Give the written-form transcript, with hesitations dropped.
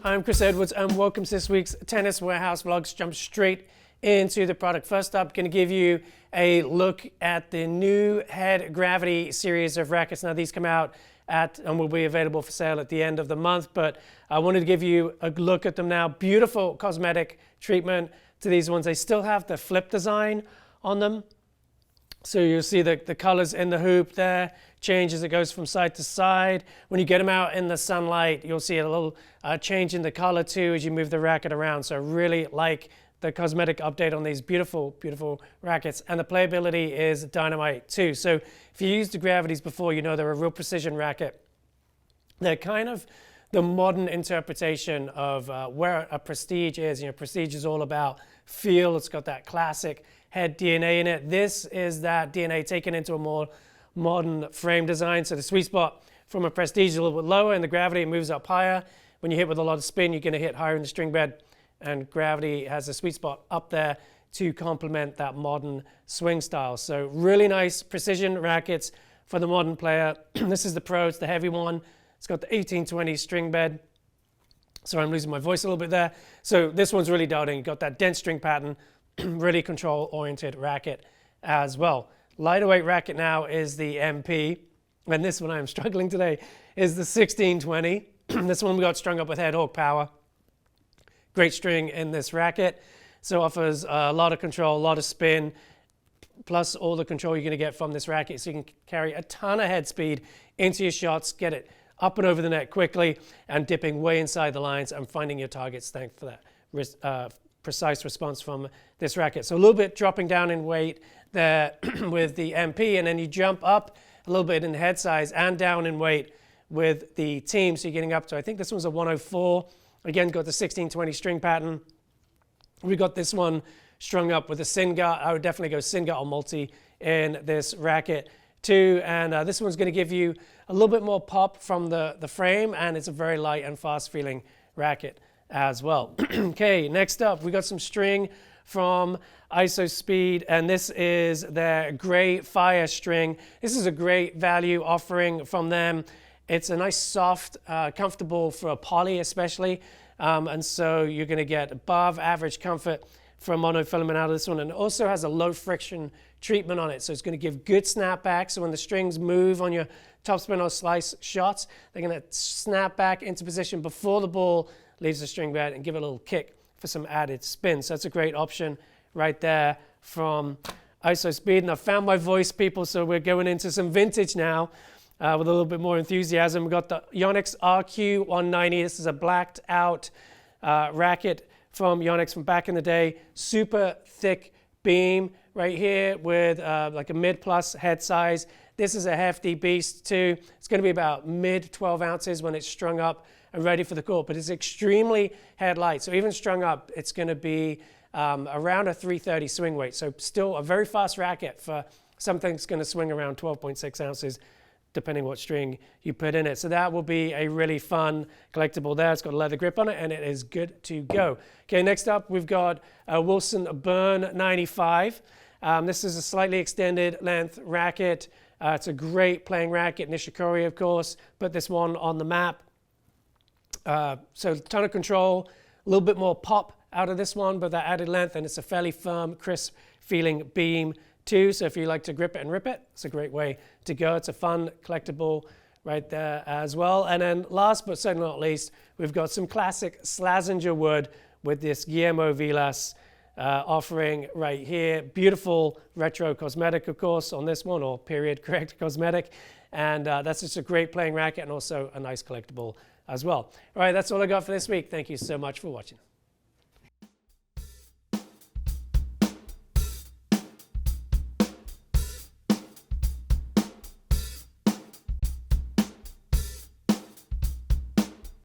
I'm Chris Edwards and welcome to this week's Tennis Warehouse Vlogs. Jump straight into the product. First up, going to give you a look at the new Head Gravity series of rackets. Now these come out and will be available for sale at the end of the month, but I wanted to give you a look at them now. Beautiful cosmetic treatment to these ones. They still have the flip design on them. So you'll see the colors in the hoop there change as it goes from side to side. When you get them out in the sunlight, you'll see a little change in the color too as you move the racket around. So I really like the cosmetic update on these beautiful, beautiful rackets. And the playability is dynamite too. So if you used the Gravities before, you know they're a real precision racket. They're kind of the modern interpretation of where a Prestige is. You know, Prestige is all about feel. It's got that classic Head DNA in it. This is that DNA taken into a more modern frame design. So the sweet spot from a Prestige is a little bit lower, and the Gravity it moves up higher. When you hit with a lot of spin, you're going to hit higher in the string bed, and Gravity has a sweet spot up there to complement that modern swing style. So really nice precision rackets for the modern player. This is the Pro, it's the heavy one. It's got the 1820 string bed. Sorry, I'm losing my voice a little bit there. So this one's really darting. You've got that dense string pattern, really control-oriented racket as well. Lighter weight racket now is the MP, and this one I'm struggling today is the 1620. This one we got strung up with Head Hawk power. Great string in this racket, so offers a lot of control, a lot of spin, plus all the control you're going to get from this racket, so you can carry a ton of head speed into your shots, get it up and over the net quickly, and dipping way inside the lines and finding your targets thanks for that precise response from this racket. So a little bit dropping down in weight there with the MP, and then you jump up a little bit in head size and down in weight with the Team. So you're getting up to, I think this one's a 104. Again, got the 1620 string pattern. We got this one strung up with a Singut. I would definitely go Singut or multi in this racket too. And this one's going to give you a little bit more pop from the frame, and it's a very light and fast feeling racket as well. Okay, next up we got some string from ISOSpeed, and this is their Gray Fire string. This is a great value offering from them. It's a nice soft, comfortable for a poly especially, and so you're going to get above average comfort for a monofilament out of this one, and it also has a low friction treatment on it, so it's going to give good snapback. So when the strings move on your topspin or slice shots, they're going to snap back into position before the ball leaves the string bed and give it a little kick for some added spin. So that's a great option right there from ISOSpeed. And I found my voice, people, so we're going into some vintage now with a little bit more enthusiasm. We've got the Yonex RQ190. This is a blacked out racket from Yonex from back in the day. Super thick beam right here with like a mid-plus head size. This is a hefty beast too. It's going to be about mid 12 ounces when it's strung up and ready for the court, but it's extremely head light. So even strung up, it's going to be around a 330 swing weight. So still a very fast racket for something that's going to swing around 12.6 ounces, depending what string you put in it. So that will be a really fun collectible there. It's got a leather grip on it, and it is good to go. Okay, next up, we've got a Wilson Burn 95. This is a slightly extended length racket. It's a great playing racket. Nishikori, of course, put this one on the map. So a ton of control, a little bit more pop out of this one, but that added length, and it's a fairly firm, crisp feeling beam too. So if you like to grip it and rip it, it's a great way to go. It's a fun collectible right there as well. And then last but certainly not least, we've got some classic Slazenger wood with this Guillermo Vilas offering right here. Beautiful retro cosmetic, of course, on this one, or period correct cosmetic. And that's just a great playing racket and also a nice collectible as well. All right, that's all I got for this week. Thank you so much for watching.